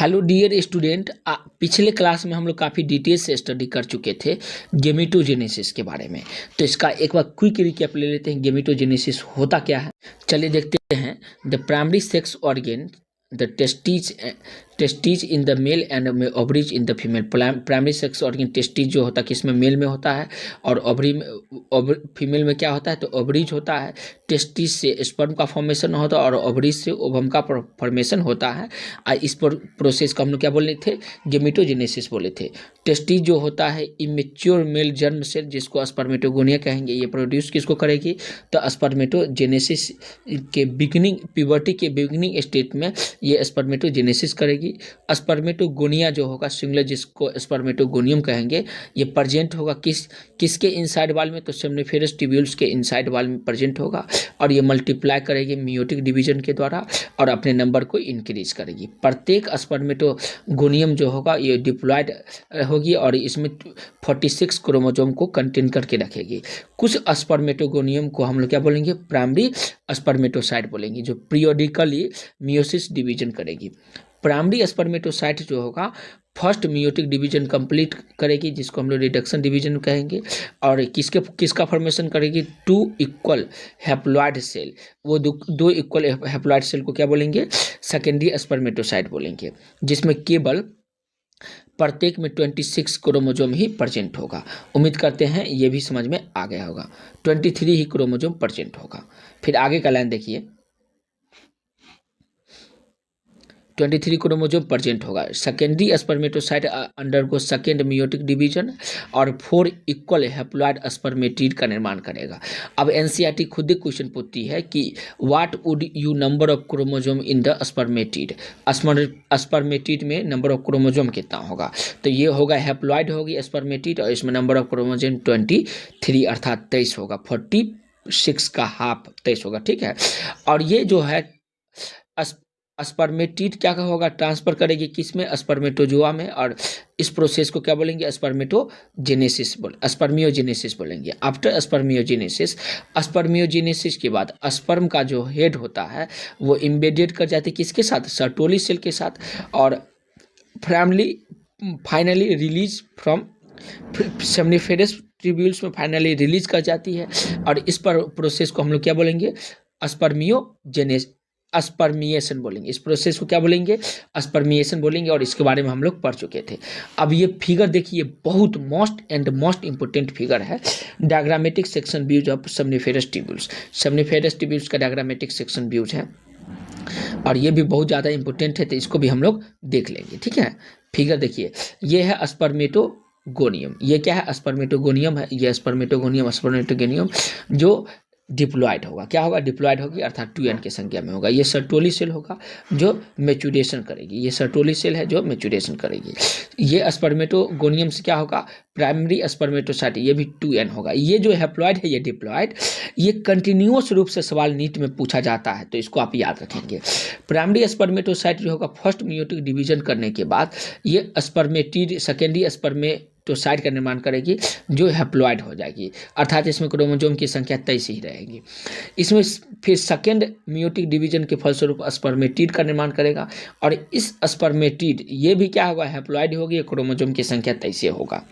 Hello dear student, पिछले class में हम लोग काफ़ी डिटेल से स्टडी कर चुके थे गेमेटोजेनेसिस के बारे में। तो इसका एक बार क्विक रिकैप ले लेते हैं। गेमेटोजेनेसिस होता क्या है, चलिए देखते हैं। The primary sex organ, the testes in the male and ovaries in the female. Primary sex organ testes जो होता है किसमें, मेल में होता है, और ओवरी में फीमेल में क्या होता है, तो ओवरीज होता है। टेस्टिज से स्पर्म का फॉर्मेशन होता है और ओवरीज से ओवम का फॉर्मेशन होता है। इस प्रोसेस को हम लोग क्या बोले थे, गेमेटोजेनेसिस बोले थे। टेस्टिज जो होता है इमेच्योर मेल जर्म सेल, जिसको स्पर्मेटोगोनिया कहेंगे, ये प्रोड्यूस किसको करेगी, तो स्पर्मेटोजेनेसिस के बिगिनिंग, प्यूबर्टी के बिगिनिंग स्टेट में ये स्पर्मेटोजेनेसिस करेगी। स्पर्मेटोगोनिया जो होगा सिंगुलर, जिसको स्पर्मेटोगोनियम कहेंगे, ये प्रेजेंट होगा किसके इनसाइड वाल में, तो सेमनीफेरस ट्यूब्यूल्स के इनसाइड वाल में प्रेजेंट होगा। और ये मल्टीप्लाई करेगी मियोटिक डिवीजन के द्वारा और अपने नंबर को इंक्रीज करेगी। प्रत्येक स्पर्मेटोगोनियम जो होगा ये डिप्लॉयड होगी और इसमें 46 क्रोमोसोम को कंटेन करके रखेगी। कुछ स्पर्मेटोगोनियम को हम लोग क्या बोलेंगे, प्राइमरी स्पर्मेटोसाइट बोलेंगे, जो पीरियोडिकली मियोसिस डिवीजन करेगी। प्राइमरी स्पर्मेटोसाइट जो होगा फर्स्ट मियोटिक डिवीजन कंप्लीट करेगी, जिसको हम लोग रिडक्शन डिवीजन कहेंगे। और किसका फॉर्मेशन करेगी, 2 इक्वल हैप्लॉइड सेल। वो दो इक्वल हैप्लॉइड सेल को क्या बोलेंगे, सेकेंडरी स्पर्मेटोसाइट बोलेंगे, जिसमें केवल प्रत्येक में 26 क्रोमोसोम ही प्रेजेंट होगा। उम्मीद करते हैं ये भी समझ में आ गया होगा। 23 ही क्रोमोसोम प्रेजेंट होगा। फिर आगे का लाइन देखिए, 23 क्रोमोसोम प्रेजेंट होगा। Secondary spermatocyte undergo second meiotic division और 4 इक्वल हैप्लॉइड स्पर्मेटिड का निर्माण करेगा। अब एनसीईआरटी खुद ही क्वेश्चन पूछती है कि what would you number of chromosome in the spermatid. Spermatid में नंबर ऑफ क्रोमोसोम कितना होगा, तो ये होगा हैप्लॉइड होगी स्पर्मेटिड, और इसमें नंबर ऑफ क्रोमोसोम 23 अर्थात 23 होगा। 46 का हाफ 23 होगा, ठीक है। और ये जो है स्पर्मेटिड क्या होगा, ट्रांसफर करेगी किसमें, स्पर्मेटोजोआ में। और इस प्रोसेस को क्या बोलेंगे, स्पर्मियोजेनेसिस बोलेंगे। आफ्टर स्पर्मियोजेनेसिस के बाद स्पर्म का जो हेड होता है वो इम्बेडेड कर जाती है किसके साथ, सर्टोली सेल के साथ, और finally release from seminiferous tubules में फाइनली रिलीज कर जाती है। और इस पर प्रोसेस को हम लोग क्या बोलेंगे, स्पर्मिएशन बोलेंगे। इस प्रोसेस को क्या बोलेंगे, स्पर्मिएशन बोलेंगे, और इसके बारे में हम लोग पढ़ चुके थे। अब ये फिगर देखिए, बहुत मोस्ट इंपोर्टेंट फिगर है। Diagrammatic section views of seminiferous tubules. Seminiferous tubules का डायग्रामेटिक सेक्शन व्यूज है और ये भी बहुत ज़्यादा इंपॉर्टेंट है, तो इसको भी हम लोग देख लेंगे, ठीक है। फिगर देखिए, ये है स्पर्मेटोगोनियम। ये क्या है, स्पर्मेटोगोनियम है। ये स्पर्मेटोगोनियम जो डिप्लॉयड होगा, क्या होगा, डिप्लॉयड होगी, अर्थात 2n की संख्या में होगा। ये सर्टोली सेल होगा जो मैच्यूरेशन करेगी। ये सर्टोली सेल है जो मैच्यूरेशन करेगी। ये स्पर्मेटोगोनियम से क्या होगा, प्राइमरी स्पर्मेटोसाइट, ये भी 2n होगा। ये जो हैप्लॉयड है, ये डिप्लॉयड, ये कंटिन्यूअस रूप से सवाल नीट में पूछा जाता है, तो इसको आप याद रखेंगे। प्राइमरी स्पर्मेटोसाइट जो होगा फर्स्ट मियोटिक डिवीजन करने के बाद ये स्पर्मेटिड सेकेंडरी स्पर्मेटोसाइट का निर्माण करेगी जो हैप्लॉयड हो जाएगी, अर्थात इसमें क्रोमोसोम की संख्या 23 ही रहेगी। इसमें फिर सेकेंड मियोटिक डिवीजन के फलस्वरूप स्पर्मेटिड का निर्माण करेगा, और इस स्पर्मेटिड ये भी क्या होगा, हैप्लॉयड होगी, क्रोमोसोम की संख्या 23 होगा।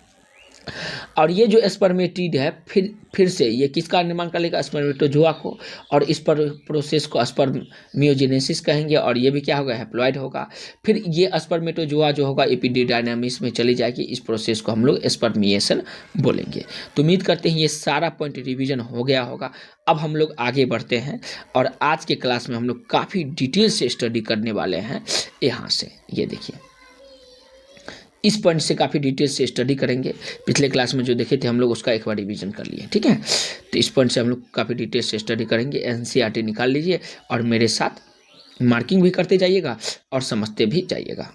और ये जो स्पर्मेटिड है फिर से ये किसका निर्माण करेगा, स्पर्मेटोजोआ को, और इस पर प्रोसेस को स्पर्मियोजेनेसिस कहेंगे, और ये भी क्या होगा, हैप्लॉयड होगा। फिर ये स्पर्मेटोजोआ जो होगा एपिडिडायनामिक्स में चली जाएगी। इस प्रोसेस को हम लोग स्पर्मिएशन बोलेंगे। तो उम्मीद करते हैं ये सारा पॉइंट रिवीजन हो गया होगा। अब हम लोग आगे बढ़ते हैं और आज के क्लास में हम लोग काफ़ी डिटेल से स्टडी करने वाले हैं। यहाँ से ये देखिए, इस पॉइंट से काफ़ी डिटेल से स्टडी करेंगे। पिछले क्लास में जो देखे थे हम लोग उसका एक बार रिवीजन कर लिए, ठीक है। तो इस पॉइंट से हम लोग काफ़ी डिटेल से स्टडी करेंगे। एनसीईआरटी निकाल लीजिए और मेरे साथ मार्किंग भी करते जाइएगा और समझते भी जाइएगा।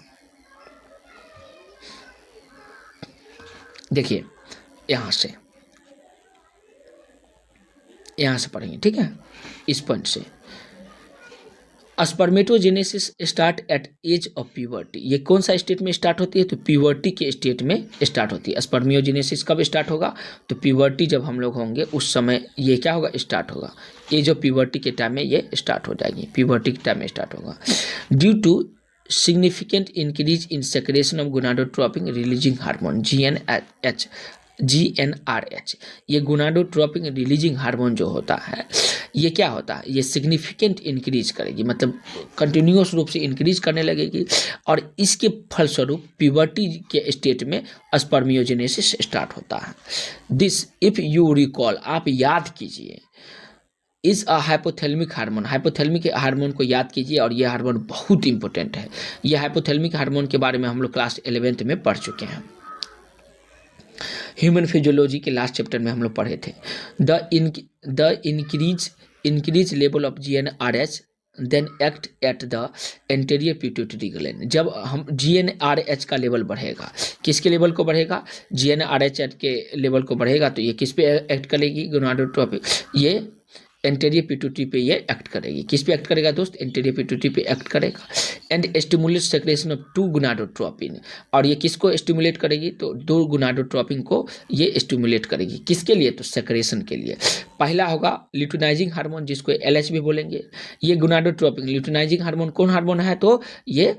देखिए, यहाँ से पढ़ेंगे, ठीक है। इस पॉइंट से spermatogenesis start at age of puberty. ये कौन सा स्टेट में स्टार्ट होती है, तो प्यूबर्टी के स्टेट में स्टार्ट होती है। स्पर्मियोजेनेसिस कब स्टार्ट होगा, तो प्यूबर्टी जब हम लोग होंगे उस समय ये क्या होगा, स्टार्ट होगा। एज ऑफ प्यूबर्टी के टाइम में ये स्टार्ट हो जाएगी, प्यूबर्टी के टाइम में स्टार्ट होगा। Due to significant increase in secretion of gonadotropin releasing hormone GnRH। ये गोनाडोट्रोपिन रिलीजिंग हार्मोन जो होता है ये क्या होता है, ये सिग्निफिकेंट इंक्रीज करेगी, मतलब कंटिन्यूस रूप से इंक्रीज करने लगेगी और इसके फलस्वरूप प्यूबर्टी के स्टेट में स्पर्मियोजेनेसिस स्टार्ट होता है। दिस इफ यू रिकॉल, आप याद कीजिए, is a hypothalamic hormone, hypothalamic hormone को याद कीजिए और ये हार्मोन बहुत इंपॉर्टेंट है। ये हाइपोथैलेमिक हार्मोन के बारे में हम लोग क्लास 11th में पढ़ चुके हैं, ह्यूमन फिजियोलॉजी के लास्ट चैप्टर में हम लोग पढ़े थे। The increase level of GnRH then act at the anterior pituitary gland. जब हम GnRH का लेवल बढ़ेगा, किसके लेवल को बढ़ेगा, GnRH के लेवल को बढ़ेगा तो ये किस पे एक्ट करेगी, गोनाडोट्रोपिन, ये एंटीरियर पिट्यूटरी पे ये एक्ट करेगी। किस पे एक्ट करेगा दोस्त, एंटीरियर पिट्यूटरी पे एक्ट करेगा and stimulate secretion of 2 gonadotropin. और ये किसको स्टिमुलेट करेगी, तो 2 गोनाडोट्रोपिन को ये स्टिमुलेट करेगी। किसके लिए, तो सेक्रेशन के लिए। पहला होगा ल्यूटिनाइजिंग हार्मोन, जिसको LH भी बोलेंगे। ये गोनाडोट्रोपिन ल्यूटिनाइजिंग हार्मोन कौन हार्मोन है, तो ये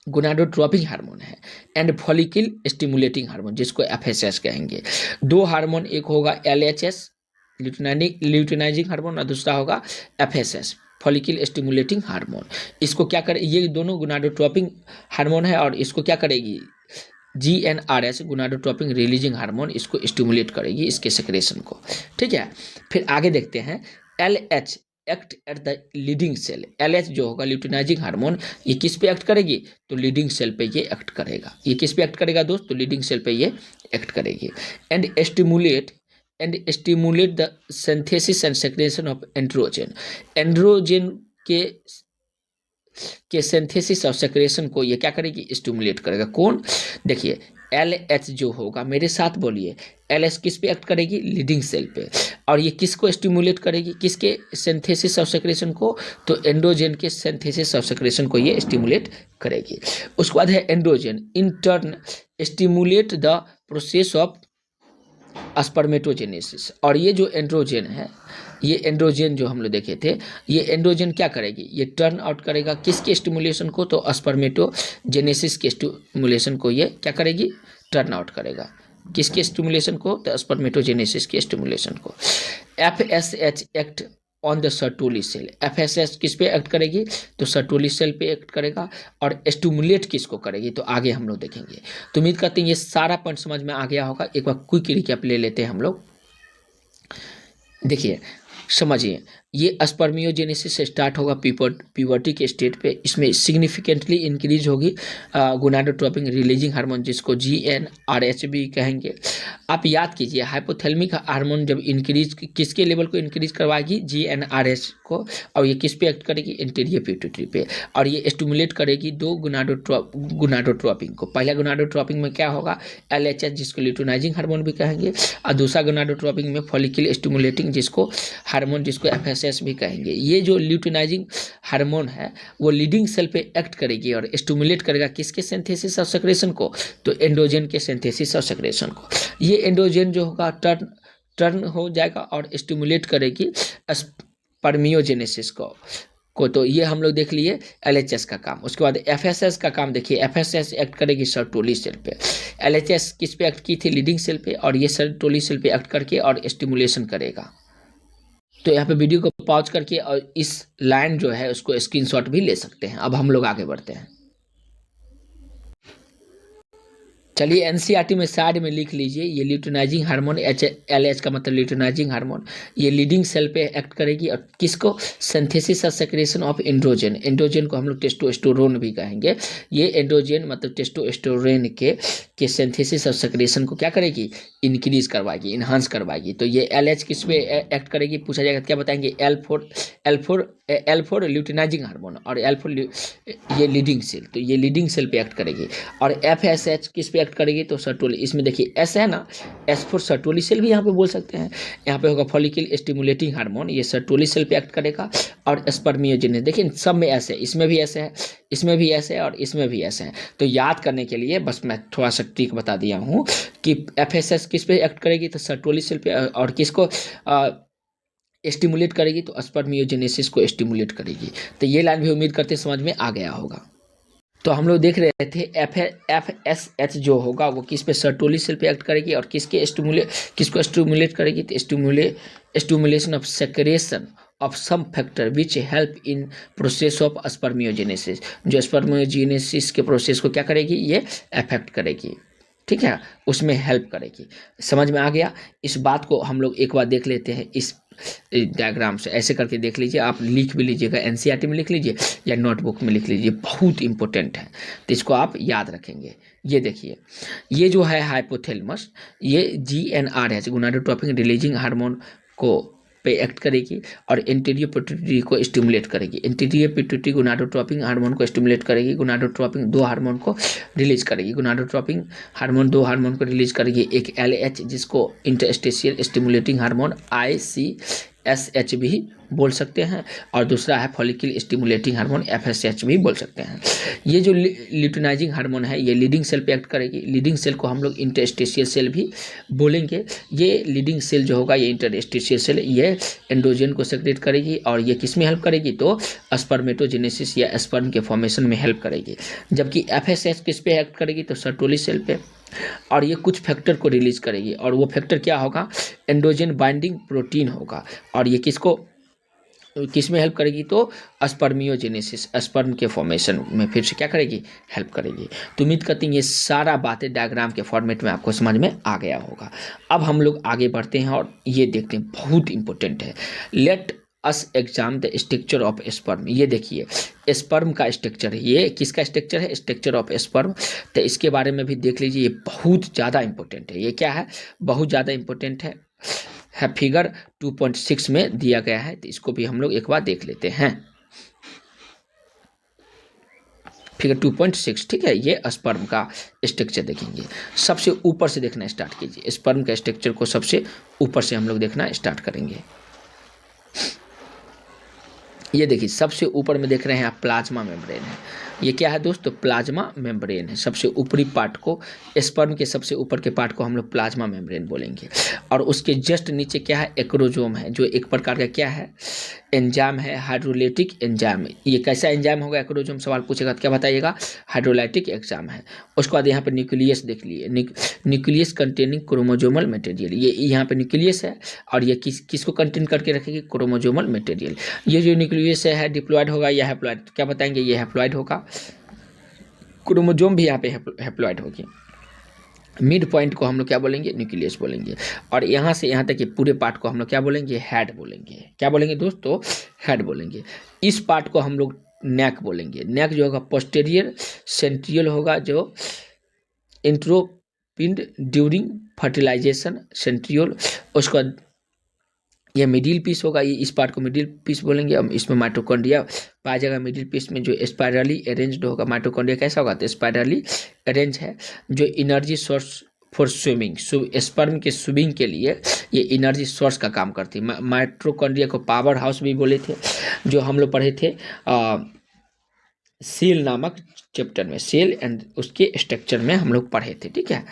गोनाडोट्रोपिन हार्मोन है। एंड फॉलिकल स्टिमुलेटिंग हार्मोन, जिसको FSH कहेंगे। 2 हार्मोन, एक होगा LHS ल्यूटिनाइजिंग हार्मोन और दूसरा होगा FSH फॉलिकल स्टिमुलेटिंग हार्मोन। इसको क्या करे, ये दोनों गोनाडोट्रोपिन हार्मोन है और इसको क्या करेगी, GnRH गोनाडोट्रोपिन रिलीजिंग हार्मोन इसको स्टिमुलेट करेगी, इसके सेक्रेशन को। ठीक है, फिर आगे देखते हैं। LH act at the leading cell. LH जो होगा ल्यूटिनाइजिंग हार्मोन, ये किस पे एक्ट करेगी, तो लीडिंग सेल पे ये एक्ट करेगा। ये किस पे एक्ट करेगा दोस्त, तो लीडिंग सेल पे ये एक्ट करेगी। And stimulate the synthesis and secretion of androgen. Androgen के सिंथेसिस और सेक्रेशन को ये क्या करेगी, स्टिमुलेट करेगा। कौन, देखिए LH जो होगा, मेरे साथ बोलिए, LH किस पे एक्ट करेगी, लीडिंग सेल पे। और ये किसको स्टिमुलेट करेगी, किसके सिंथेसिस और सेक्रेशन को, तो एंड्रोजन के सिंथेसिस और सेक्रेशन को ये स्टिमुलेट करेगी। उसके बाद है androgen in turn stimulate the process of spermatogenesis. और ये जो एंड्रोजन है, ये एंड्रोजन जो हम लोग देखे थे, ये एंड्रोजन क्या करेगी, ये टर्न आउट करेगा किसके स्टिमुलेशन को, तो स्पर्मेटोजेनेसिस के स्टिमुलेशन को ये क्या करेगी, टर्न आउट करेगा। किसके स्टिमुलेशन को, तो स्पर्मेटोजेनेसिस के स्टिमुलेशन को। FSH act on the Sertoli cell. FSH किस पे एक्ट करेगी, तो सर्टोली सेल पे एक्ट करेगा। और स्टिमुलेट किसको करेगी, तो आगे हम लोग देखेंगे। तो उम्मीद करते हैं ये सारा पॉइंट समझ में आ गया होगा। एक बार क्विक रिकैप ले लेते हैं हम लोग। देखिए समझिए, ये स्पर्मियोजेनेसिस से स्टार्ट होगा प्यूबर्टी के स्टेट पे। इसमें सिग्निफिकेंटली इंक्रीज होगी गोनाडोट्रोपिन रिलीजिंग हार्मोन, जिसको GnRH भी कहेंगे। आप याद कीजिए, हाइपोथैलेमिक हार्मोन जब इंक्रीज किसके लेवल को इंक्रीज करवाएगी, GnRH को। और ये किस पे एक्ट करेगी, एंटीरियर पिट्यूटरी पे। और ये स्टिमुलेट करेगी 2 गोनाडोट्रोपिन को। पहला गोनाडोट्रोपिन में क्या होगा, LHH जिसको ल्यूटिनाइजिंग हार्मोन भी कहेंगे, और दूसरा गोनाडोट्रोपिन में फॉलिकल स्टिमुलेटिंग जिसको हार्मोन, जिसको FSH भी कहेंगे। ये जो ल्यूटिनाइजिंग हार्मोन है वो लीडिंग सेल पे एक्ट करेगी और स्टिमुलेट करेगा किसके सिंथेसिस और सेक्रेशन को, तो एंड्रोजन के सिंथेसिस और सेक्रेशन को। ये एंड्रोजन जो होगा टर्न हो जाएगा और स्टिमुलेट करेगी स्पर्मियोजेनेसिस को। तो ये हम लोग देख लिए LHS का काम। उसके बाद FSH का काम देखिए, FSH एक्ट करेगी सर्टोली सेल पे। LHS किस पे एक्ट की थी, लीडिंग सेल पे, और ये सर्टोली सेल पे एक्ट करके और स्टिमुलेशन करेगा। तो यहाँ पे वीडियो को पॉज करके और इस लाइन जो है उसको स्क्रीनशॉट भी ले सकते हैं। अब हम लोग आगे बढ़ते हैं। चलिए NCERT में साइड में लिख लीजिए, ये ल्यूटिनाइजिंग हार्मोन LH का मतलब ल्यूटिनाइजिंग हार्मोन, ये लीडिंग सेल पे एक्ट करेगी और किसको, सिंथेसिस और सेक्रेशन ऑफ एंड्रोजन। एंड्रोजन को हम लोग टेस्टोस्टेरोन भी कहेंगे। ये एंड्रोजन मतलब टेस्टोस्टेरोन के सिंथेसिस और सेक्रेशन को क्या करेगी, इंक्रीज करवाएगी, इन्हांस करवाएगी। तो ये LH किस पे एक्ट करेगी, पूछा जाएगा क्या बताएंगे, L4 ल्यूटिनाइजिंग हार्मोन और L4 ये लीडिंग सेल, तो ये लीडिंग सेल पे एक्ट करेगी। और FSH किस पे एक्ट करेगी, तो सर्टोली। इसमें देखिए S है ना, S4 सर्टोली सेल भी यहाँ पे बोल सकते हैं। यहाँ पे होगा फॉलिकल स्टिमुलेटिंग हार्मोन, ये सर्टोली सेल पे एक्ट करेगा। और स्पर्मियोजेनेसिस, देखिए सब में S है, इसमें भी S है, इसमें भी S है और इसमें भी S है। तो याद करने के लिए बस मैं थोड़ा सा ट्रिक बता दिया हूँ कि FSH किस पे एक्ट करेगी, तो सर्टोली सेल पे, और किसको स्टिमुलेट करेगी, तो स्पर्मियोजेनेसिस को स्टिमुलेट करेगी। तो ये लाइन भी उम्मीद करते समझ में आ गया होगा। तो हम लोग देख रहे थे FSH जो होगा वो किस पे, सर्टोली सेल पे एक्ट करेगी और किसको स्टिमुलेट करेगी, तो stimulation of secretion of some factor which help in process of spermiogenesis, जो स्पर्मियोजेनेसिस के प्रोसेस को क्या करेगी, ये अफेक्ट करेगी, ठीक है, उसमें हेल्प करेगी। समझ में आ गया। इस बात को हम लोग एक बार देख लेते हैं इस डायग्राम से, ऐसे करके देख लीजिए, आप लिख भी लीजिएगा, एनसीईआरटी में लिख लीजिए या नोटबुक में लिख लीजिए, बहुत इंपॉर्टेंट है, तो इसको आप याद रखेंगे। ये देखिए, ये जो है हाइपोथैलेमस, ये GnR है, गोनाडोट्रोपिन रिलीजिंग हार्मोन को पे एक्ट करेगी और एंटीरियर पिट्यूटरी को स्टिमुलेट करेगी। एंटीरियर पिट्यूटरी गोनाडोट्रोपिन हार्मोन को स्टिमुलेट करेगी, गोनाडोट्रोपिन 2 हार्मोन को रिलीज करेगी, गोनाडोट्रोपिन हार्मोन 2 हार्मोन को रिलीज करेगी, एक LH जिसको इंटरस्टेशियल स्टिमुलेटिंग हार्मोन ICSH भी बोल सकते हैं, और दूसरा है फॉलिकल स्टिमुलेटिंग हार्मोन FSH भी बोल सकते हैं। ये जो ल्यूटिनाइजिंग हार्मोन है, ये लीडिंग सेल पे एक्ट करेगी। लीडिंग सेल को हम लोग इंटरस्टेशियल सेल भी बोलेंगे। ये लीडिंग सेल जो होगा, ये इंटरस्टेशियल सेल, ये एंड्रोजन को सेक्रेट करेगी और ये किस में हेल्प करेगी, तो स्पर्मेटोजेनेसिस या स्पर्म के फॉर्मेशन में हेल्प करेगी। जबकि FSH किस पे एक्ट करेगी, तो सर्टोली सेल पे, और ये कुछ फैक्टर को रिलीज करेगी, और वो फैक्टर क्या होगा, एंड्रोजन बाइंडिंग प्रोटीन होगा, और ये किस में हेल्प करेगी, तो स्पर्मियोजेनेसिस, स्पर्म के फॉर्मेशन में फिर से क्या करेगी, हेल्प करेगी। तो उम्मीद करती हूँ ये सारा बातें डायग्राम के फॉर्मेट में आपको समझ में आ गया होगा। अब हम लोग आगे बढ़ते हैं और ये देखते हैं, बहुत इंपॉर्टेंट है। Let us exam the structure of sperm. ये देखिए, स्पर्म का स्ट्रक्चर है, ये किसका स्ट्रक्चर है, स्ट्रक्चर ऑफ स्पर्म। तो इसके बारे में भी देख लीजिए, ये बहुत ज़्यादा इंपॉर्टेंट है। ये क्या है, बहुत ज़्यादा इंपॉर्टेंट है फिगर 2.6 में दिया गया है, तो इसको भी हम लोग एक बार देख लेते हैं। फिगर 2.6, ठीक है, ये स्पर्म का स्ट्रक्चर देखेंगे। सबसे ऊपर से देखना स्टार्ट कीजिए, स्पर्म का स्ट्रक्चर को सबसे ऊपर से हम लोग देखना स्टार्ट करेंगे। ये देखिए, सबसे ऊपर में देख रहे हैं आप, प्लाज्मा मेम्ब्रेन है। ये क्या है दोस्तों, प्लाज्मा मेम्ब्रेन है। सबसे ऊपरी पार्ट को, स्पर्म के सबसे ऊपर के पार्ट को हम लोग प्लाज्मा मेम्ब्रेन बोलेंगे। और उसके जस्ट नीचे क्या है, एक्रोजोम है, जो एक प्रकार का क्या है, एंजाइम है, हाइड्रोलाइटिक एंजाइम। ये कैसा एंजाइम होगा, एक्रोजोम सवाल पूछेगा तो क्या बताइएगा, हाइड्रोलाइटिक एंजाइम है। उसके बाद यहाँ पे न्यूक्लियस देख लिए, न्यूक्लियस कंटेनिंग क्रोमोजोमल मटेरियल। ये यहाँ पे न्यूक्लियस है और ये किसको कंटेन करके रखेगी, क्रोमोजोमल मटेरियल। ये जो न्यूक्लियस है डिप्लॉयड होगा या हैप्लॉयड, क्या बताएंगे, ये हैप्लॉयड होगा। क्रोमोजोम भी यहाँ पे हैप्लॉयड होगी। मिड पॉइंट को हम लोग क्या बोलेंगे, न्यूक्लियस बोलेंगे। और यहाँ से यहाँ तक के पूरे पार्ट को हम लोग क्या बोलेंगे, हेड बोलेंगे। क्या बोलेंगे दोस्तों, हेड बोलेंगे। इस पार्ट को हम लोग नेक बोलेंगे। नेक जो होगा पोस्टेरियर सेंट्रियल होगा, जो इंट्रोपिंड ड्यूरिंग फर्टिलाइजेशन सेंट्रियल। उसका ये मिडिल पीस होगा, ये इस पार्ट को मिडिल पीस बोलेंगे। हम इसमें माइटोकॉन्ड्रिया पाया जाएगा मिडिल पीस में, जो स्पाइरली अरेंज्ड होगा। माइटोकॉन्ड्रिया कैसा होगा, तो स्पाइरली अरेंज है, जो energy source for swimming, sperm के स्विमिंग के लिए ये एनर्जी सोर्स का काम करती है। माइटोकॉन्ड्रिया को पावर हाउस भी बोले थे, जो हम लोग पढ़े थे सेल नामक चैप्टर में। सेल एंड उसके स्ट्रक्चर में हम लोग पढ़े थे, ठीक है।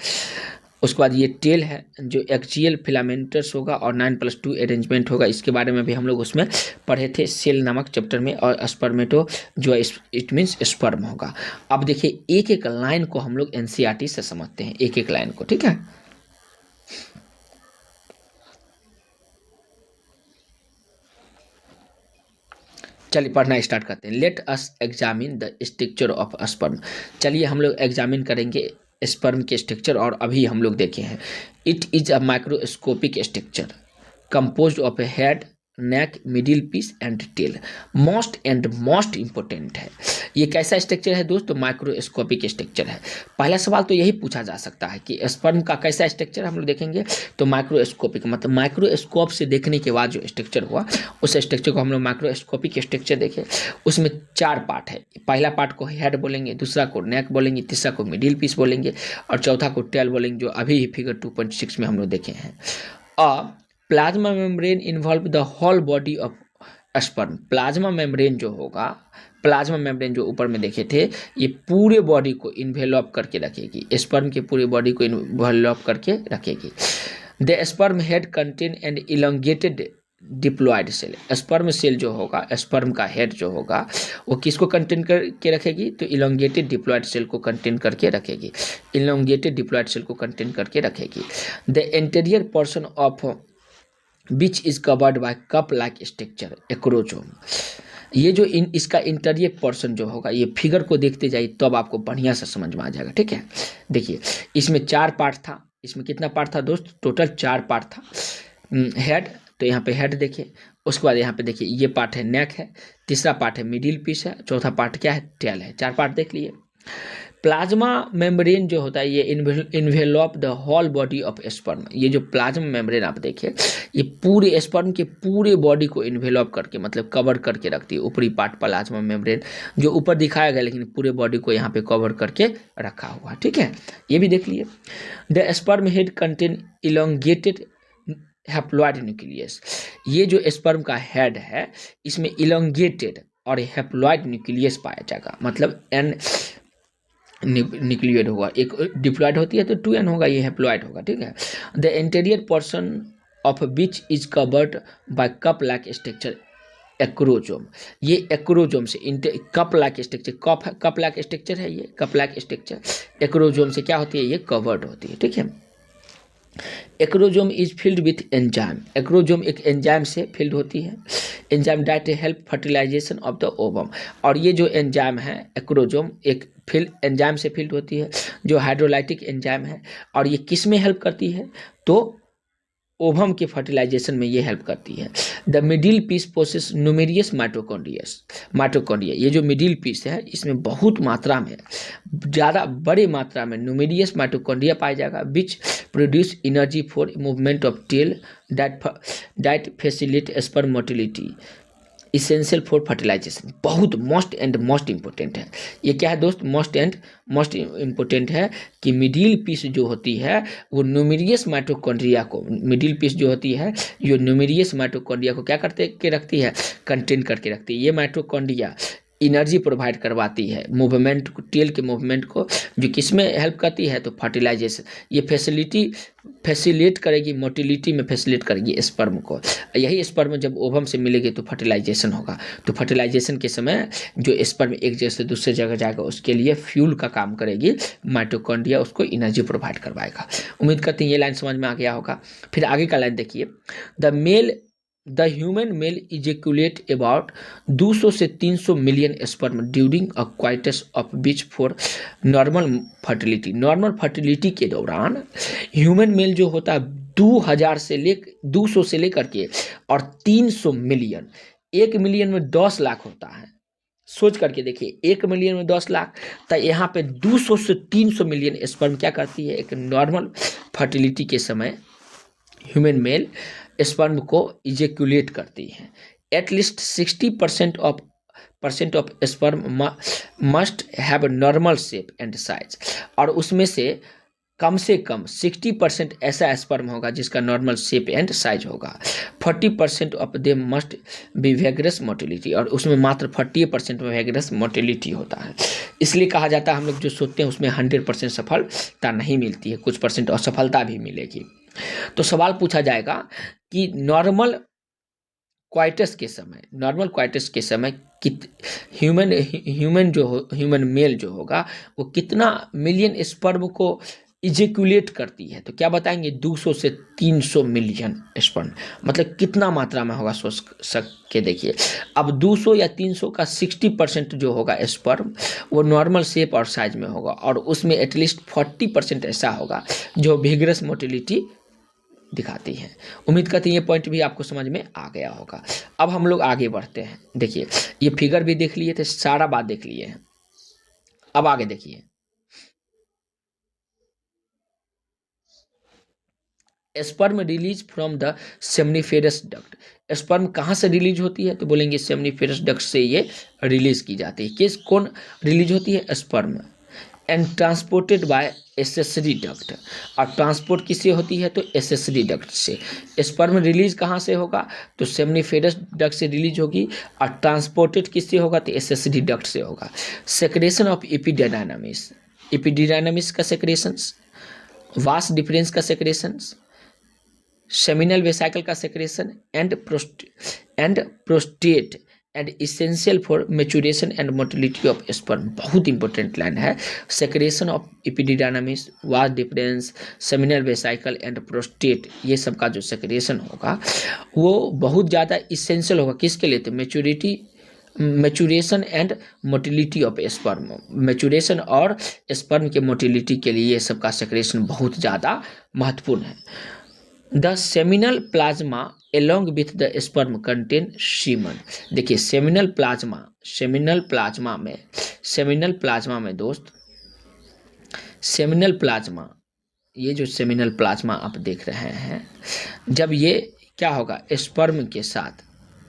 उसके बाद ये टेल है, जो एक्सियल फिलामेंटस होगा और 9+2 अरेंजमेंट होगा। इसके बारे में भी हम लोग उसमें पढ़े थे सेल नामक चैप्टर में। और स्पर्मेटो जो इट मीन्स स्पर्म होगा। अब देखिए, एक एक लाइन को हम लोग एनसीईआरटी से समझते हैं, एक एक लाइन को, ठीक है। चलिए पढ़ना स्टार्ट करते हैं। Let us examine the structure of sperm. चलिए हम लोग एग्जामिन करेंगे स्पर्म के स्ट्रक्चर, और अभी हम लोग देखे हैं। It is a microscopic structure composed of a head, neck, middle piece and tail. Most important है। ये कैसा स्ट्रक्चर है दोस्तों, माइक्रोस्कोपिक स्ट्रक्चर है। पहला सवाल तो यही पूछा जा सकता है कि स्पर्म का कैसा स्ट्रक्चर हम लोग देखेंगे, तो माइक्रोस्कोपिक, मतलब माइक्रोस्कोप से देखने के बाद जो स्ट्रक्चर हुआ, उस स्ट्रक्चर को हम लोग माइक्रोस्कोपिक स्ट्रक्चर देखें। उसमें 4 पार्ट है। पहला पार्ट को हेड बोलेंगे, दूसरा को नेक बोलेंगे, तीसरा को मिडिल पीस बोलेंगे, और चौथा को टेल बोलेंगे, जो अभी ही फिगर 2.6 में हम लोग देखे हैं। Plasma membrane involve the whole body of sperm. Plasma membrane जो होगा, प्लाज्मा मेम्ब्रेन जो ऊपर में देखे थे, ये पूरे बॉडी को इन्वेलप करके रखेगी, स्पर्म के पूरे बॉडी को इन्वेलप करके रखेगी। The sperm head contain and elongated diploid cell, sperm cell जो होगा, स्पर्म का हेड जो होगा वो किसको कंटेन करके रखेगी, तो इलोंगेटेड डिप्लॉयड सेल को कंटेन करके रखेगी, इलोंगेटेड डिप्लॉयड सेल को कंटेन करके रखेगी। The interior portion of which is covered by cup like structure acrosome. ये जो इसका इंटीरियर पोर्शन जो होगा, ये फिगर को देखते जाइए तब तो आपको बढ़िया से समझ में आ जाएगा, ठीक है। देखिए इसमें 4 पार्ट था, इसमें कितना पार्ट था दोस्त, टोटल 4 पार्ट था। हेड, तो यहाँ पे हेड देखिए, उसके बाद यहाँ पे देखिए ये पार्ट है नेक है, तीसरा पार्ट है मिडिल पीस है, चौथा पार्ट क्या है, टेल है। 4 पार्ट देख लिए। प्लाज्मा मेम्ब्रेन जो होता है ये envelop the whole body of sperm. ये जो प्लाज्मा मेम्ब्रेन आप देखिए, ये पूरे स्पर्म के पूरे बॉडी को इन्वेलप करके मतलब कवर करके रखती है। ऊपरी पार्ट प्लाज्मा मेम्ब्रेन जो ऊपर दिखाया गया, लेकिन पूरे बॉडी को यहाँ पे कवर करके रखा हुआ, ठीक है। ये भी देख लिए। The sperm head contain elongated haploid nucleus. ये जो स्पर्म का हेड है इसमें इलोंगेटेड और हैप्लॉइड न्यूक्लियस पाया जाएगा, मतलब एन न्यूक्लियोइड होगा, एक डिप्लॉयड होती है तो 2n होगा, ये हैप्लॉइड होगा, ठीक है। The interior portion of which is covered by cup like structure acrosome. ये एक्रोजोम से cup like structure, cup like structure है, ये कप लाइक स्ट्रक्चर एक्रोजोम से क्या होती है, ये कवर्ड होती है, ठीक है। Acrosome is filled with enzyme. Acrosome एक एंजाइम से फिल्ड होती है। Enzyme that help fertilization of the ovum. और ये जो एंजाइम है एक्रोजोम एक एंजाइम से फिल्ड होती है जो हाइड्रोलाइटिक एंजाइम है। और ये किस में हेल्प करती है, तो ओवम के फर्टिलाइजेशन में ये हेल्प करती है। The middle piece possess numerous mitochondria. ये जो मिडिल पीस है इसमें बहुत मात्रा में, ज़्यादा बड़े मात्रा में न्यूमेरियस माइटोकॉन्ड्रिया पाया जाएगा which produce energy for movement of tail that facilitate sperm motility essential for fertilization. बहुत मोस्ट इम्पोर्टेंट है। ये क्या है दोस्त, मोस्ट इम्पोर्टेंट है कि मिडिल पीस जो होती है वो न्यूमेरियस माइटोकॉन्ड्रिया को, मिडिल पीस जो होती है ये न्यूमेरियस माइटोकॉन्ड्रिया को क्या करते के रखती है, कंटेन करके रखती है। ये माइटोकॉन्ड्रिया एनर्जी प्रोवाइड करवाती है मूवमेंट को, टेल के मूवमेंट को, जो किस में हेल्प करती है, तो फर्टिलाइजेशन। ये फैसिलिटेट करेगी, मोटिलिटी में फैसिलिटेट करेगी स्पर्म को। यही स्पर्म जब ओवम से मिलेगी तो फर्टिलाइजेशन होगा। तो फर्टिलाइजेशन के समय जो स्पर्म एक जगह से दूसरे जगह जाएगा उसके लिए फ्यूल का काम करेगी माइटोकॉन्ड्रिया, उसको एनर्जी प्रोवाइड करवाएगा। उम्मीद करते हैं ये लाइन समझ में आ गया होगा। फिर आगे का लाइन देखिए, the human male ejaculate about 200 से 300 million sperm during a coitus of which for normal fertility. Normal fertility के दौरान ह्यूमन मेल जो होता है 200 से लेकर के और 300 मिलियन, 1 मिलियन में 10 लाख होता है। सोच करके देखिए 1 मिलियन में 10 लाख, तो यहाँ पे 200 से 300 मिलियन स्पर्म क्या करती है, एक नॉर्मल फर्टिलिटी के समय ह्यूमन मेल स्पर्म को इजेक्यूलेट करती है। At least 60% of sperm must have normal shape and size. और उसमें से कम 60% ऐसा स्पर्म होगा जिसका नॉर्मल शेप एंड साइज होगा। 40% of them must be वेगरस motility, और उसमें मात्र 40% में वेगरस मोटिलिटी होता है। इसलिए कहा जाता है हम लोग जो सोचते हैं उसमें 100% सफलता नहीं मिलती है, कुछ परसेंट असफलता भी मिलेगी। तो सवाल पूछा जाएगा कि नॉर्मल क्वाइटस के समय ह्यूमन मेल जो होगा वो कितना मिलियन स्पर्म को इजेक्यूलेट करती है, तो क्या बताएंगे 200 से 300 मिलियन स्पर्म, मतलब कितना मात्रा में होगा सोच सक देखिए। अब 200 या 300 का 60% जो होगा स्पर्म वो नॉर्मल शेप और साइज में होगा, और उसमें एटलीस्ट 40% ऐसा होगा जो विगरस मोटिलिटी दिखाती है। उम्मीद करते हैं ये पॉइंट भी आपको समझ में आ गया होगा। अब हम लोग आगे बढ़ते हैं। देखिए ये फिगर भी देख लिए थे, सारा बात देख लिए हैं। अब आगे देखिए, sperm release from the seminiferous duct. Sperm कहाँ से रिलीज होती है, तो बोलेंगे सेमनीफेरस डक्ट से ये रिलीज की जाती है। कौन रिलीज होती है, sperm, and transported by accessory duct. और ट्रांसपोर्ट किससे होती है, तो एसेसरी डक्ट से। स्पर्म रिलीज कहाँ से होगा, तो सेमनीफेरस डक्ट से रिलीज होगी, और ट्रांसपोर्टेड किससे होगा, तो एसेसरी डक्ट से होगा। सेक्रेशन ऑफ एपिडिडायनामिस का सेक्रेशंस, वास डिफरेंस का सेक्रेशंस, सेमिनल वेसाइकल का secretion and prostate and essential for maturation and motility of sperm. बहुत इंपॉर्टेंट लाइन है। Secretion of epididymis, vas deferens, seminal vesicle and prostate, ये सब का जो सेक्रेशन होगा वो बहुत ज़्यादा इसेंशियल होगा। किसके लिए? तो maturation and motility of sperm, maturation और स्पर्म के मोटिलिटी के लिए ये सब का सेक्रेशन बहुत ज़्यादा महत्वपूर्ण है। The seminal plasma along with the sperm contain semen. देखिए सेमिनल प्लाज्मा में दोस्त, सेमिनल प्लाज्मा, ये जो सेमिनल प्लाज्मा आप देख रहे हैं, जब ये क्या होगा स्पर्म के साथ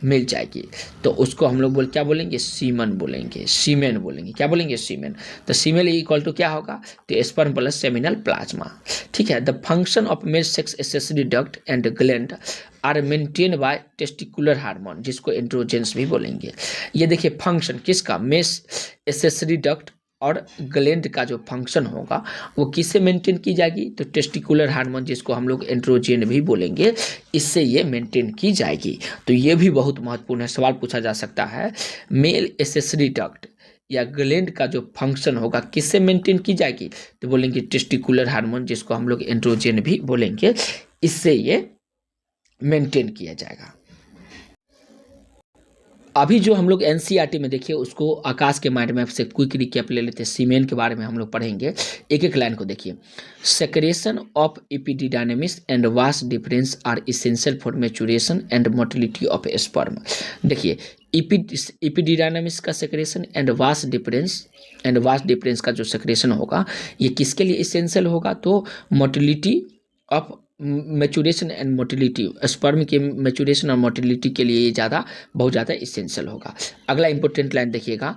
मिल जाएगी तो उसको हम लोग क्या बोलेंगे? सीमन बोलेंगे, सीमेन बोलेंगे। क्या बोलेंगे? सीमेन। तो सीमेन इक्वल टू क्या होगा? तो स्पर्म प्लस सेमिनल प्लाज्मा। ठीक है। The function of male sex accessory duct and gland are maintain by testicular hormone, जिसको एंड्रोजेंस भी बोलेंगे। ये देखिए फंक्शन किसका? मेस एक्सेसरी डक्ट और ग्लैंड का जो फंक्शन होगा वो किससे मेंटेन की जाएगी? तो टेस्टिकुलर हार्मोन, जिसको हम लोग एंड्रोजन भी बोलेंगे, इससे ये मेंटेन की जाएगी। तो ये भी बहुत महत्वपूर्ण है। सवाल पूछा जा सकता है मेल एक्सेसरी डक्ट या ग्लैंड का जो फंक्शन होगा किससे मेंटेन की जाएगी? तो बोलेंगे टेस्टिकुलर हार्मोन, जिसको हम लोग एंड्रोजन भी बोलेंगे, इससे ये मेंटेन किया जाएगा। अभी जो हम लोग एनसीईआरटी में देखिए उसको आकाश के माइंड मैप से क्विक रिकैप ले लेते हैं। सीमेन के बारे में हम लोग पढ़ेंगे। एक एक लाइन को देखिए। Secretion of epididymis and vas deferens are essential for maturation and motility of sperm. देखिए एपिडिडायनामिस का सेक्रेशन एंड वास डिफरेंस का जो सेक्रेशन होगा ये किसके लिए इसेंशियल होगा? तो motility of maturation and motility, sperm के मैच्योरेशन और मोटिलिटी के लिए ये बहुत ज़्यादा इसेंशियल होगा। अगला इंपॉर्टेंट लाइन देखिएगा।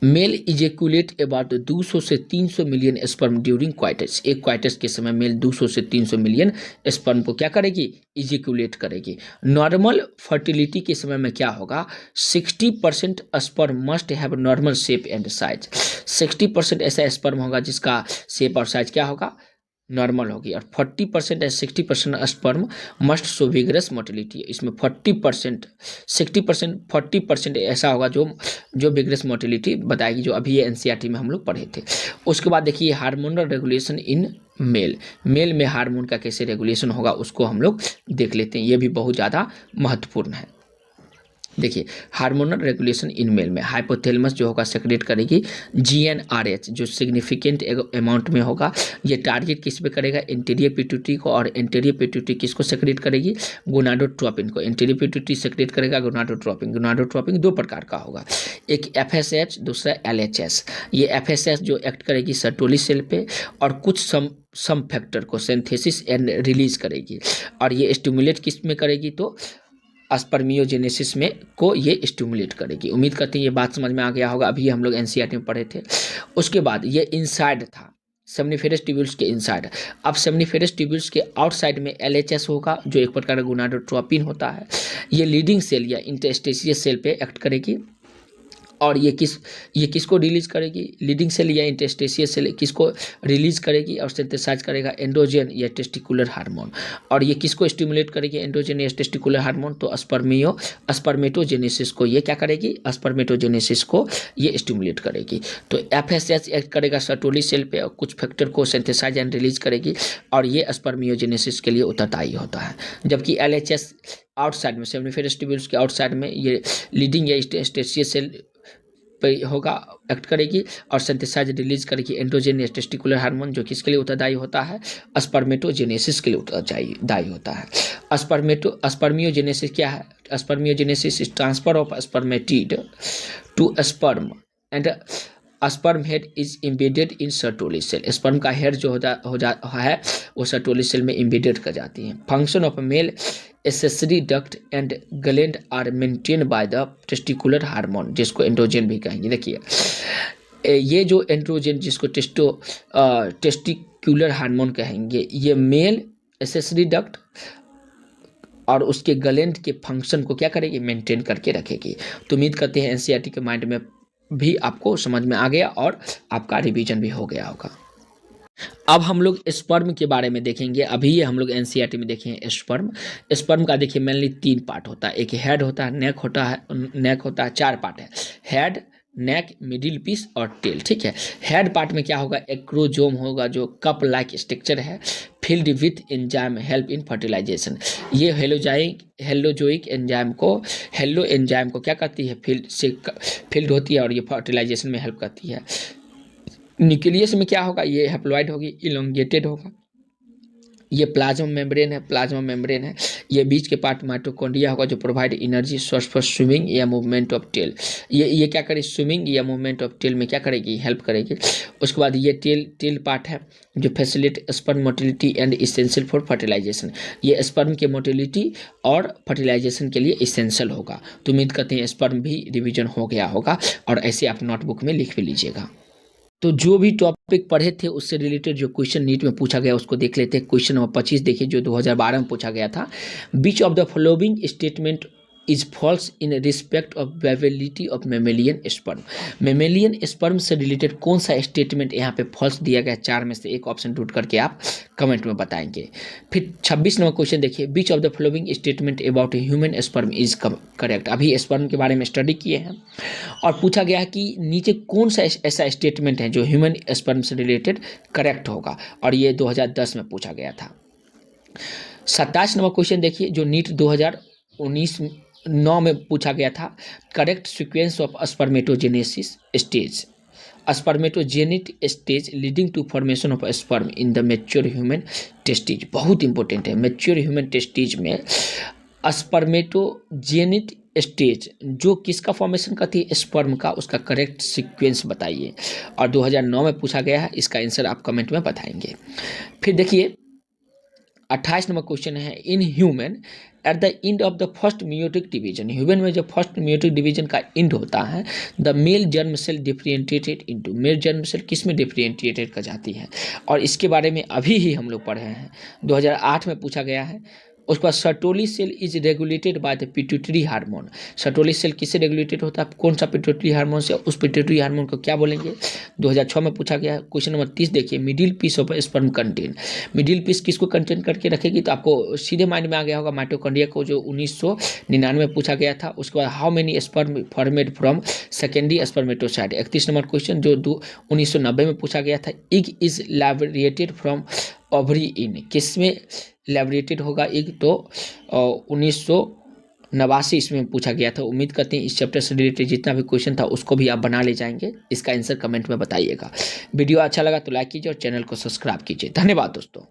मेल इजेकुलेट अबाउट 200 से 300 मिलियन स्पर्म ड्यूरिंग क्वाइटस। एक क्वाइटस के समय मेल 200 से 300 मिलियन स्पर्म को क्या करेगी? इजेकुलेट करेगी। नॉर्मल फर्टिलिटी के समय में क्या होगा? 60% sperm must have normal shape and size. 60% ऐसा स्पर्म होगा जिसका शेप और साइज क्या होगा? नॉर्मल होगी। और 40% या 60% sperm must show vigorous motility. इसमें 40%, 60%, 40% ऐसा होगा जो विगरस मोटिलिटी बताएगी, जो अभी ये एनसीईआरटी में हम लोग पढ़े थे। उसके बाद देखिए हार्मोनल रेगुलेशन इन मेल में हार्मोन का कैसे रेगुलेशन होगा उसको हम लोग देख लेते हैं। ये भी बहुत ज़्यादा महत्वपूर्ण है। देखिए हार्मोनल रेगुलेशन इन मेल में हाइपोथैलेमस जो होगा सेक्रेट करेगी GnRH, जो सिग्निफिकेंट अमाउंट में होगा। ये टारगेट किस पे करेगा? एंटीरियर पिट्यूटरी को। और एंटीरियर पिट्यूटरी किसको सेक्रेट करेगी? गोनाडोट्रोपिन को। एंटीरियर पिट्यूटरी सेक्रेट करेगा गोनाडोट्रोपिन दो प्रकार का होगा, एक FSH, दूसरा LHS। ये FSH जो एक्ट करेगी सर्टोली सेल पे और कुछ सम फैक्टर को सिंथेसिस एंड रिलीज करेगी। और ये स्टिमुलेट किस में करेगी? तो स्पर्मियोजेनेसिस में को ये स्टिमुलेट करेगी। उम्मीद करते हैं ये बात समझ में आ गया होगा। अभी हम लोग एनसीईआरटी में पढ़े थे। उसके बाद ये इनसाइड था, सेमनीफेरस ट्यूब्यूल्स के इनसाइड। अब सेमनीफेरस ट्यूब्यूल्स के आउटसाइड में LHS होगा, जो एक प्रकार का गोनाडोट्रोपिन होता है। ये लीडिंग सेल या इंटरस्टेशियल सेल पे एक्ट करेगी। और ये किसको रिलीज करेगी? लीडिंग सेल या इंटरस्टेशियल सेल किसको रिलीज करेगी और सिंथेसाइज करेगा? एंड्रोजन या टेस्टिकुलर हार्मोन। और ये किसको स्टिमुलेट करेगी? एंड्रोजन या टेस्टिकुलर हार्मोन। तो स्पर्मेटोजेनेसिस को ये क्या करेगी? स्पर्मेटोजेनेसिस को ये स्टिमुलेट करेगी। तो FSH एक्ट करेगा सर्टोली सेल पे और कुछ फैक्टर को सिंथेसाइज एंड रिलीज करेगी और ये स्पर्मियोजेनेसिस के लिए उत्तरदायी होता है। जबकि LHS आउटसाइड में, सेमनीफेरस ट्यूब्यूल्स के आउटसाइड में ये लीडिंग या इंटरस्टेशियल सेल पे होगा, एक्ट करेगी और सिंथेसाइज रिलीज करेगी एंड्रोजन या टेस्टिकुलर हार्मोन, जो किसके लिए उत्तरदायी होता है? स्पर्मेटोजेनेसिस के लिए उत्तरदायी होता है। स्पर्मियोजेनेसिस क्या है? Spermiogenesis is transfer of spermatid to sperm and sperm head is embedded in Sertoli cell. Sperm का हेड जो है वो सर्टोली सेल में इम्बेडेड कर जाती है। Function of male accessory duct and gland are maintain by the testicular hormone, जिसको androgen भी कहेंगे। देखिए ये जो एंड्रोजन जिसको टेस्टिकुलर हार्मोन कहेंगे, ये मेल एक्सेसरी डक्ट और उसके ग्लैंड के फंक्शन को क्या करेगी? मेंटेन करके रखेगी। तो उम्मीद करते हैं एनसीईआरटी के माइंड में भी आपको समझ में आ गया और आपका रिवीजन भी हो गया होगा। अब हम लोग स्पर्म के बारे में देखेंगे। अभी ये हम लोग एनसीईआरटी में देखें स्पर्म। स्पर्म का देखिए मेनली 3 पार्ट होता है, एक हेड होता है, नेक होता है, 4 पार्ट है, हेड, नेक, मिडिल पीस और टेल। ठीक है, हेड पार्ट में क्या होगा, एक्रोजोम होगा जो कप लाइक स्ट्रक्चर है, filled with enzyme help in fertilization. ये हेलोजोइक एंजाइम को क्या करती है, फील्ड होती है और ये फर्टिलाइजेशन में हेल्प करती है। न्यूक्लियस में क्या होगा, ये हैप्लॉइड होगी, इलोंगेटेड होगा। ये प्लाज्मा मेम्ब्रेन है। ये बीच के पार्ट माइटोकॉन्ड्रिया होगा जो provide energy source for swimming या मूवमेंट ऑफ टेल। ये क्या करेगी, स्विमिंग या मूवमेंट ऑफ टेल में क्या करेगी, हेल्प करेगी। उसके बाद ये टेल पार्ट है जो facilitate sperm motility and essential for fertilization. ये स्पर्म के मोटिलिटी और फर्टिलाइजेशन के लिए इसेंशियल होगा। तो उम्मीद करते हैं स्पर्म भी रिविजन हो गया होगा और ऐसे आप नोटबुक में लिख भी लीजिएगा। तो जो भी टॉपिक पढ़े थे उससे रिलेटेड जो क्वेश्चन नीट में पूछा गया उसको देख लेते हैं। क्वेश्चन नंबर 25 देखिए जो 2012 में पूछा गया था। Which of the following statement is false in respect of viability of mammalian sperm. Mammalian sperm से रिलेटेड कौन सा स्टेटमेंट यहाँ पे फॉल्स दिया गया, 4 में से एक ऑप्शन ढूंढ करके आप कमेंट में बताएंगे। फिर 26 नंबर क्वेश्चन देखिए, which of the following statement about human sperm is correct. अभी स्पर्म के बारे में स्टडी किए हैं और पूछा गया है कि नीचे कौन सा ऐसा स्टेटमेंट है जो ह्यूमन स्पर्म से रिलेटेड करेक्ट होगा, और ये 2010 में पूछा गया था। 27 नंबर क्वेश्चन देखिए जो नीट 2019-9 में पूछा गया था। Correct sequence of spermatogenesis stage, spermatogenic stage leading to formation of sperm in the mature human testes. बहुत इंपॉर्टेंट है, मैच्योर ह्यूमन टेस्टिज में स्पर्मेटोजेनिक स्टेज जो किसका फॉर्मेशन करती है, स्पर्म का, उसका करेक्ट सीक्वेंस बताइए। और 2009 में पूछा गया है, इसका आंसर आप कमेंट में बताएंगे। फिर देखिए 28 नंबर क्वेश्चन है, in human at the end of the first meiotic division. Human में जब फर्स्ट मियोटिक डिवीजन का एंड होता है, the male germ cell differentiated into, male germ cell किस में डिफरेंशिएटेड कर जाती है, और इसके बारे में अभी ही हम लोग पढ़े हैं, 2008 में पूछा गया है। उसके बाद Sertoli cell is regulated by the pituitary hormone. Sertoli cell किससे रेगुलेटेड होता है, कौन सा पिट्यूटरी हार्मोन से, उस पिट्यूटरी हार्मोन को क्या बोलेंगे, 2006 में पूछा गया है। क्वेश्चन नंबर 30 देखिए, middle piece of sperm contain. Middle piece किसको कंटेन करके रखेगी, तो आपको सीधे माइंड में आ गया होगा माइटोकॉन्ड्रिया को, जो 1999 में पूछा गया था। उसके बाद how many sperm formed from secondary spermatocyte. 31 number question जो 1990 में पूछा गया था। इग इज लैबोरेटेड फ्रॉम ओवरी इन, किस में लैबोरेटेड होगा इग, तो 1989 इसमें पूछा गया था। उम्मीद करते हैं इस चैप्टर से रिलेटेड जितना भी क्वेश्चन था उसको भी आप बना ले जाएंगे। इसका आंसर कमेंट में बताइएगा। वीडियो अच्छा लगा तो लाइक कीजिए और चैनल को सब्सक्राइब कीजिए। धन्यवाद दोस्तों।